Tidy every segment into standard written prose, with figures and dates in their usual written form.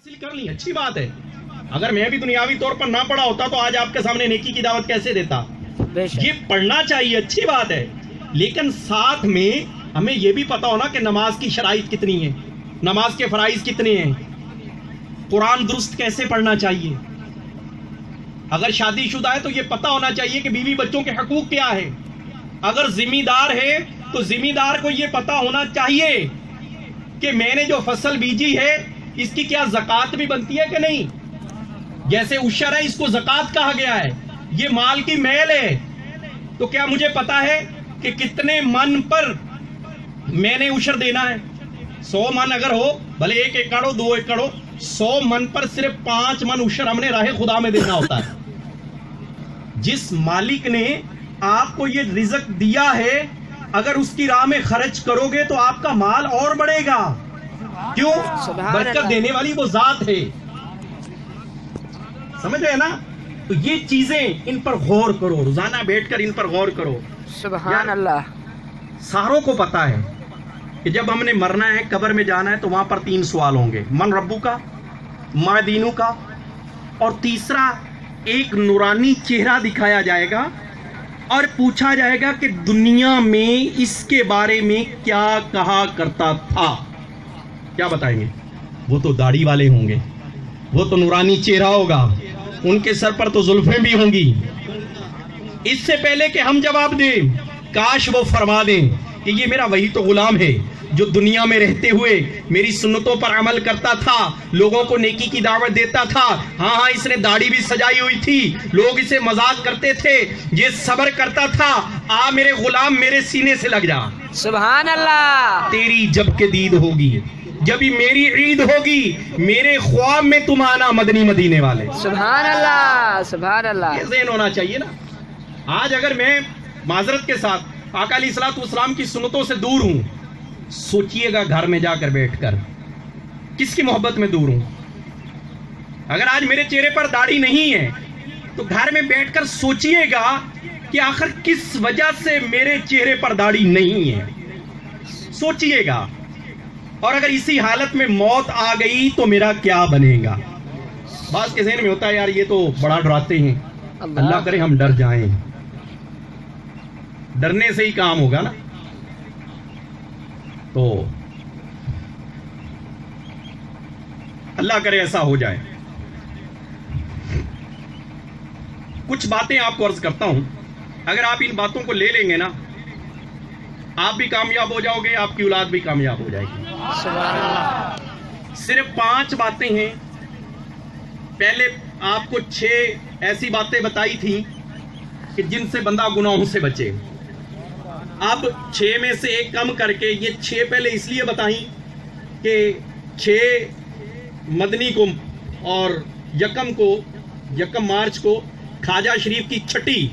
حاصل کر لی, اچھی بات ہے. اگر میں بھی دنیاوی طور پر نہ پڑھا ہوتا تو آج آپ کے سامنے نیکی کی دعوت کیسے دیتا. یہ پڑھنا چاہیے, اچھی بات ہے, لیکن ساتھ میں ہمیں یہ بھی پتا ہونا کہ نماز کی شرائط کتنی ہیں, نماز کے فرائض کتنے ہیں, قرآن درست کیسے پڑھنا چاہیے. اگر شادی شدہ ہے تو یہ پتا ہونا چاہیے کہ بیوی بچوں کے حقوق کیا ہے. اگر ذمہ دار ہے تو ذمہ دار کو یہ پتا ہونا چاہیے کہ میں نے جو فصل بیجی ہے اس کی کیا زکوٰۃ بھی بنتی ہے کہ نہیں. جیسے عشر ہے, اس کو زکوٰۃ کہا گیا ہے, یہ مال کی میل ہے, تو کیا مجھے پتا ہے کہ کتنے من پر میں نے عشر دینا ہے. 100 من اگر ہو, بھلے 1 ایکڑ ہو 2 ایکڑ ہو, 100 من پر صرف 5 من عشر ہم نے راہ خدا میں دینا ہوتا ہے. جس مالک نے آپ کو یہ رزق دیا ہے, اگر اس کی راہ میں خرچ کرو گے تو آپ کا مال اور بڑھے گا. کیوں؟ برکت دینے والی وہ ذات ہے. سمجھ رہے ہیں نا. تو یہ چیزیں ان پر غور کرو, روزانہ بیٹھ کر ان پر غور کرو. سبحان اللہ. ساروں کو پتا ہے کہ جب ہم نے مرنا ہے, قبر میں جانا ہے, تو وہاں پر 3 سوال ہوں گے, من ربو کا, ما دینو کا, اور تیسرا ایک نورانی چہرہ دکھایا جائے گا اور پوچھا جائے گا کہ دنیا میں اس کے بارے میں کیا کہا کرتا تھا. کیا بتائیں گے؟ وہ تو داڑھی والے ہوں گے, وہ تو نورانی چہرہ ہوگا, ان کے سر پر تو زلفیں بھی ہوں گی. اس سے پہلے کہ ہم جواب دیں, کاش وہ فرما دیں کہ یہ میرا وہی تو غلام ہے جو دنیا میں رہتے ہوئے میری سنتوں پر عمل کرتا تھا, لوگوں کو نیکی کی دعوت دیتا تھا. ہاں اس نے داڑھی بھی سجائی ہوئی تھی, لوگ اسے مذاق کرتے تھے, یہ صبر کرتا تھا. آ میرے غلام, میرے سینے سے لگ جا. سبحان اللہ. تیری جب کے دید ہوگی, جبھی میری عید ہوگی, میرے خواب میں تم آنا مدنی مدینے والے. سبحان اللہ. سبحان اللہ. یہ ذہن ہونا چاہیے نا. آج اگر میں معذرت کے ساتھ آقا علیہ الصلوۃ والسلام کی سنتوں سے دور ہوں, سوچئے گا گھر میں جا کر بیٹھ کر کس کی محبت میں دور ہوں. اگر آج میرے چہرے پر داڑھی نہیں ہے تو گھر میں بیٹھ کر سوچئے گا کہ آخر کس وجہ سے میرے چہرے پر داڑھی نہیں ہے. سوچئے گا. اور اگر اسی حالت میں موت آ گئی تو میرا کیا بنے گا. بعض کے ذہن میں ہوتا ہے یار یہ تو بڑا ڈراتے ہیں, اللہ کرے ہم ڈر جائیں. ڈرنے سے ہی کام ہوگا نا. تو اللہ کرے ایسا ہو جائے. کچھ باتیں آپ کو عرض کرتا ہوں, اگر آپ ان باتوں کو لے لیں گے نا, آپ بھی کامیاب ہو جاؤ گے, آپ کی اولاد بھی کامیاب ہو جائے گی. صرف 5 باتیں ہیں. پہلے آپ کو 6 ایسی باتیں بتائی تھیں کہ جن سے بندہ گناہوں سے بچے. اب 6 میں سے ایک کم کر کے یہ 6 پہلے اس لیے بتائیں کہ 6 مدنی کو اور 1 مارچ کو خواجہ شریف کی چھٹی,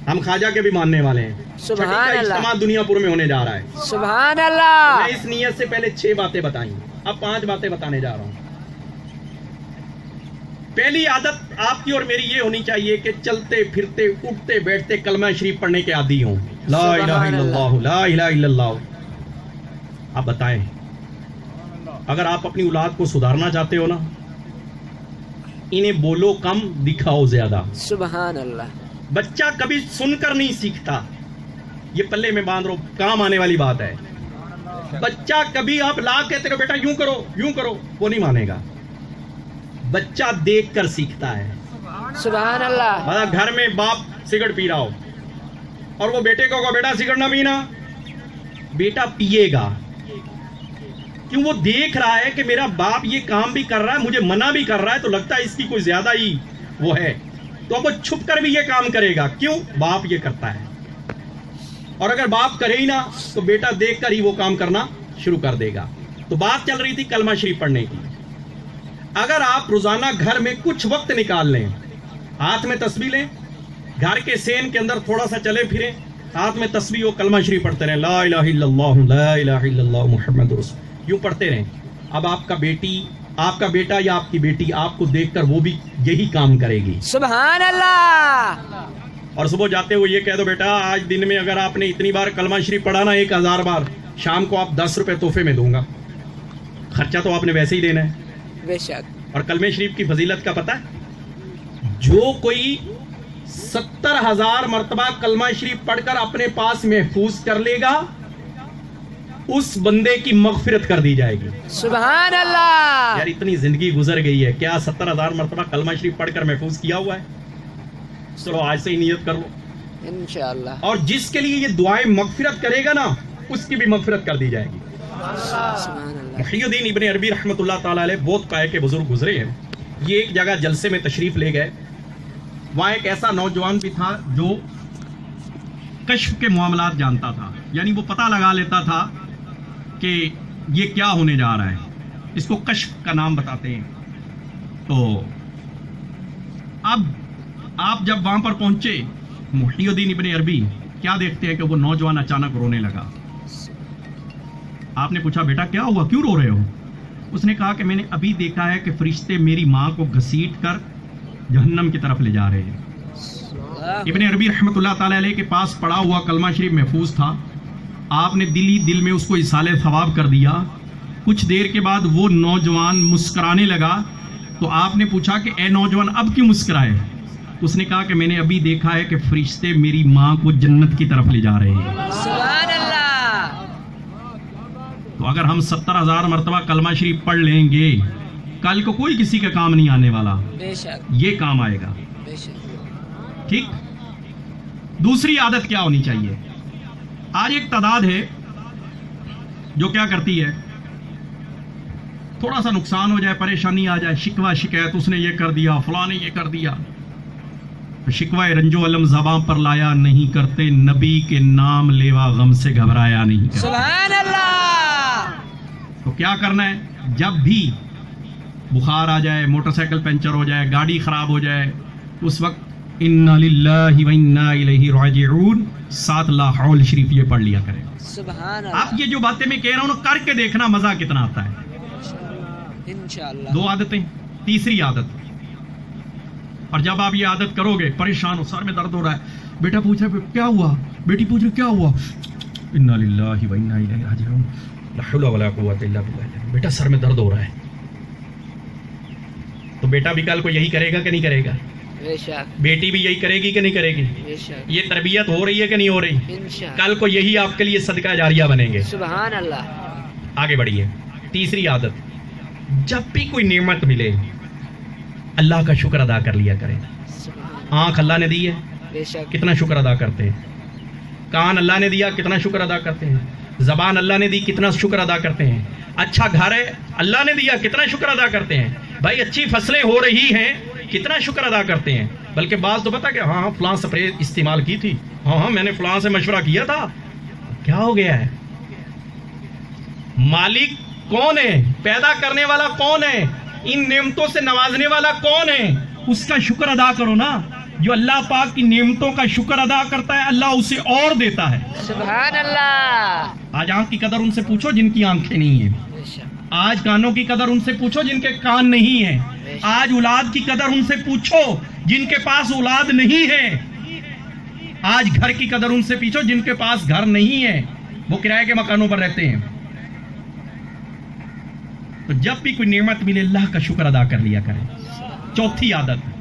ہم خواجہ کے بھی ماننے والے ہیں, سبحان اللہ, اجتماع دنیا پور میں ہونے جا رہا ہے. سبحان اللہ. میں اس نیت سے پہلے 6 باتیں بتائیں, اب 5 باتیں بتانے جا رہا ہوں. پہلی عادت آپ کی اور میری یہ ہونی چاہیے کہ چلتے پھرتے اٹھتے بیٹھتے کلمہ شریف پڑھنے کے عادی ہوں. لا الہ الا اللہ, لا الہ الا اللہ. آپ بتائیں, اگر آپ اپنی اولاد کو سدھارنا چاہتے ہو نا, انہیں بولو کم, دکھاؤ زیادہ. سبحان اللہ. بچہ کبھی سن کر نہیں سیکھتا, یہ پلے میں باندھ رہو, کام آنے والی بات ہے. بچہ کبھی آپ لا کہتے ہو بیٹا یوں کرو یوں کرو, وہ نہیں مانے گا. بچہ دیکھ کر سیکھتا ہے. سبحان اللہ. گھر میں باپ سگریٹ پی رہا ہو اور وہ بیٹے کو بیٹا سگریٹ نہ پینا, بیٹا پیے گا. کیوں؟ وہ دیکھ رہا ہے کہ میرا باپ یہ کام بھی کر رہا ہے, مجھے منع بھی کر رہا ہے, تو لگتا ہے اس کی کوئی زیادہ ہی وہ ہے, تو اب وہ چھپ کر بھی یہ کام کرے گا. کیوں؟ باپ یہ کرتا ہے. اور اگر باپ کرے ہی نہ تو بیٹا دیکھ کر ہی وہ کام کرنا شروع کر دے گا. تو بات چل رہی تھی کلمہ شریف پڑھنے کی. اگر آپ روزانہ گھر میں کچھ وقت نکال لیں, ہاتھ میں تسبیح لیں, گھر کے سین کے اندر تھوڑا سا چلے پھریں, ہاتھ میں تسبیح ہو, کلمہ شریف پڑھتے رہیں, لا الہ الا اللہ, لا الہ الا اللہ محمد رسول, یوں پڑھتے رہیں. اب آپ کا بیٹا یا آپ کی بیٹی آپ کو دیکھ کر وہ بھی یہی کام کرے گی. سبحان اللہ. اور صبح جاتے ہوئے یہ کہہ دو بیٹا آج دن میں اگر آپ نے اتنی بار کلمہ شریف پڑھا نا 1000 بار, شام کو آپ 10 روپے تحفے میں دوں گا. خرچہ تو آپ نے ویسے ہی دینا ہے. بے شک. اور کلمہ شریف کی فضیلت کا پتہ ہے؟ جو کوئی 70,000 مرتبہ کلمہ شریف پڑھ کر اپنے پاس محفوظ کر لے گا اس بندے کی مغفرت کر دی جائے گی. سبحان اللہ. یار اتنی زندگی گزر گئی ہے, کیا 70,000 مرتبہ کلمہ شریف پڑھ کر محفوظ کیا ہوا ہے؟ چلو آج سے ہی نیت کر لو انشاءاللہ. اور جس کے لیے یہ دعائیں مغفرت کرے گا نا اس کی بھی مغفرت کر دی جائے گی. سبحان اللہ. محی الدین ابن عربی رحمۃ اللہ تعالیٰ علیہ بہت قائے کے بزرگ گزرے ہیں. یہ ایک جگہ جلسے میں تشریف لے گئے. وہاں ایک ایسا نوجوان بھی تھا جو کشف کے معاملات جانتا تھا, یعنی وہ پتہ لگا لیتا تھا کہ یہ کیا ہونے جا رہا ہے, اس کو کشف کا نام بتاتے ہیں. تو اب آپ جب وہاں پر پہنچے محی الدین ابن عربی کیا دیکھتے ہیں کہ وہ نوجوان اچانک رونے لگا. آپ نے پوچھا بیٹا کیا ہوا, کیوں رو رہے ہو؟ اس نے کہا کہ میں نے ابھی دیکھا ہے کہ فرشتے میری ماں کو گھسیٹ کر جہنم کی طرف لے جا رہے ہیں. ابن عربی رحمۃ اللہ تعالی علیہ کے پاس پڑا ہوا کلمہ شریف محفوظ تھا. آپ نے دل میں اس کو ایصال ثواب کر دیا. کچھ دیر کے بعد وہ نوجوان مسکرانے لگا. تو آپ نے پوچھا کہ اے نوجوان اب کیوں مسکرائے؟ اس نے کہا کہ میں نے ابھی دیکھا ہے کہ فرشتے میری ماں کو جنت کی طرف لے جا رہے ہیں. سبحان اللہ. تو اگر ہم 70,000 مرتبہ کلمہ شریف پڑھ لیں گے کل کو کوئی کسی کا کام نہیں آنے والا, بے شک یہ کام آئے گا. بے شک. ٹھیک. دوسری عادت کیا ہونی چاہیے؟ آج ایک تعداد ہے جو کیا کرتی ہے, تھوڑا سا نقصان ہو جائے, پریشانی آ جائے, شکوہ شکایت, اس نے یہ کر دیا, فلاں نے یہ کر دیا, شکوہ رنج و علم زباں پر لایا نہیں کرتے, نبی کے نام لیوا غم سے گھبرایا نہیں کرتے. سبحان اللہ. تو کیا کرنا ہے؟ جب بھی بخار آ جائے, موٹر سائیکل پنچر ہو جائے, گاڑی خراب ہو جائے, اس وقت انا للہ و انا الیہ راجعون 7 لا حول شریف یہ پڑھ لیا کریں. سبحان اللہ. آپ یہ جو باتیں میں کہہ رہا ہوں کر کے دیکھنا مزہ کتنا آتا ہے. انشاءاللہ. 2 عادتیں. تیسری عادت, اور جب آپ یہ عادت کرو گے, پریشان ہو, سر میں درد ہو رہا ہے, بیٹا پوچھ رہا ہے کیا ہوا, بیٹی پوچھ رہی کیا ہوا, انا للہ و انا الیہ راجعون لا حول ولا قوۃ الا باللہ, بیٹا سر میں درد ہو رہا ہے. تو بیٹا بھی کل کو یہی کرے گا کہ نہیں کرے گا؟ بے شک. بیٹی بھی یہی کرے گی کہ نہیں کرے گی؟ بے شک. یہ تربیت ہو رہی ہے کہ نہیں ہو رہی؟ انشاءاللہ. کل کو یہی آپ کے لیے صدقہ جاریہ بنیں گے. سبحان اللہ. آگے بڑھیے. تیسری عادت, جب بھی کوئی نعمت ملے اللہ کا شکر ادا کر لیا کریں. آنکھ اللہ نے دی ہے, بے شک. کتنا شکر ادا کرتے ہیں. کان اللہ نے دیا, کتنا شکر ادا کرتے ہیں. زبان اللہ نے دی, کتنا شکر ادا کرتے ہیں. اچھا گھر ہے اللہ نے دیا, کتنا شکر ادا کرتے ہیں. بھائی اچھی فصلیں ہو رہی ہیں, کتنا شکر ادا کرتے ہیں. بلکہ بعض تو پتا کہ ہاں فلاں سپرے استعمال کی تھی, ہاں میں نے فلاں سے مشورہ کیا تھا. کیا ہو گیا ہے؟ مالک کون ہے؟ پیدا کرنے والا کون ہے؟ ان نعمتوں سے نوازنے والا کون ہے؟ اس کا شکر ادا کرو نا. جو اللہ پاک کی نعمتوں کا شکر ادا کرتا ہے اللہ اسے اور دیتا ہے. سبحان اللہ. آج آنکھ کی قدر ان سے پوچھو جن کی آنکھیں نہیں ہیں. بے شک. آج کانوں کی قدر ان سے پوچھو جن کے کان نہیں ہیں. آج اولاد کی قدر ان سے پوچھو جن کے پاس اولاد نہیں ہے. آج گھر کی قدر ان سے پوچھو جن کے پاس گھر نہیں ہے, وہ کرائے کے مکانوں پر رہتے ہیں. تو جب بھی کوئی نعمت ملے اللہ کا شکر ادا کر لیا کریں. چوتھی عادت,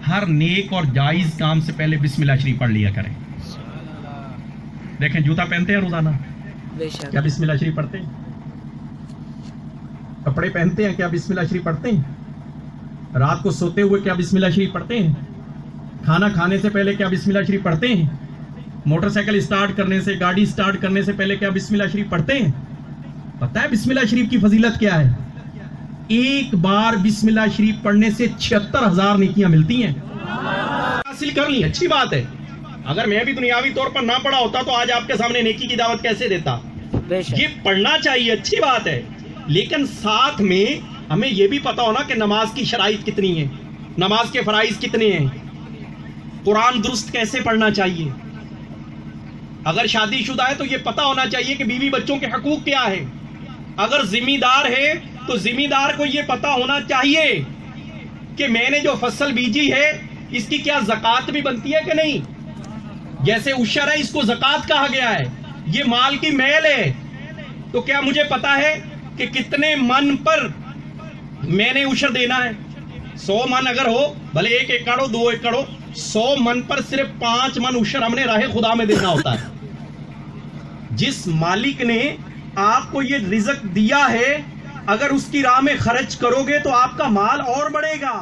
ہر نیک اور جائز کام سے پہلے بسم اللہ شریف پڑھ لیا کریں. دیکھیں جوتا پہنتے ہیں روزانہ, بے شک. کیا بسم اللہ شریف پڑھتے ہیں؟ کپڑے پہنتے ہیں, کیا بسم اللہ شریف پڑھتے ہیں؟ رات کو سوتے ہوئے کیا بسم اللہ شریف پڑھتے ہیں؟ کھانا کھانے سے پہلے کیا بسم اللہ شریف پڑھتے ہیں؟ موٹر سائیکل اسٹارٹ کرنے سے, گاڑی اسٹارٹ کرنے سے پہلے کیا بسم اللہ شریف پڑھتے ہیں؟ پتہ ہے بسم اللہ شریف کی فضیلت کیا ہے؟ ایک بار بسم اللہ شریف پڑھنے سے 76,000 نیکیاں ملتی ہیں. حاصل کر لی, اچھی بات ہے. اگر میں بھی دنیاوی طور پر نہ پڑھا ہوتا تو آج آپ کے سامنے نیکی کی دعوت کیسے دیتا؟ بے شک. یہ پڑھنا چاہیے, اچھی بات ہے, لیکن ساتھ میں ہمیں یہ بھی پتا ہونا کہ نماز کی شرائط کتنی ہیں, نماز کے فرائض کتنے ہیں, قرآن درست کیسے پڑھنا چاہیے. اگر شادی شدہ ہے تو یہ پتا ہونا چاہیے کہ بیوی بچوں کے حقوق کیا ہے. اگر ذمہ دار ہے تو ذمہ دار کو یہ پتا ہونا چاہیے کہ میں نے جو فصل بیجی ہے اس کی کیا زکوٰۃ بھی بنتی ہے کہ نہیں. جیسے عشر ہے, اس کو زکوٰۃ کہا گیا ہے, یہ مال کی میل ہے, تو کیا مجھے پتا ہے کہ کتنے من پر میں نے اشر دینا ہے 100 من اگر ہو بھلے 1 ایکڑ ہو 2 ایکڑ ہو 100 من پر صرف 5 من اشر ہم نے راہ خدا میں دینا ہوتا ہے. جس مالک نے آپ کو یہ رزق دیا ہے اگر اس کی راہ میں خرچ کرو گے تو آپ کا مال اور بڑھے گا.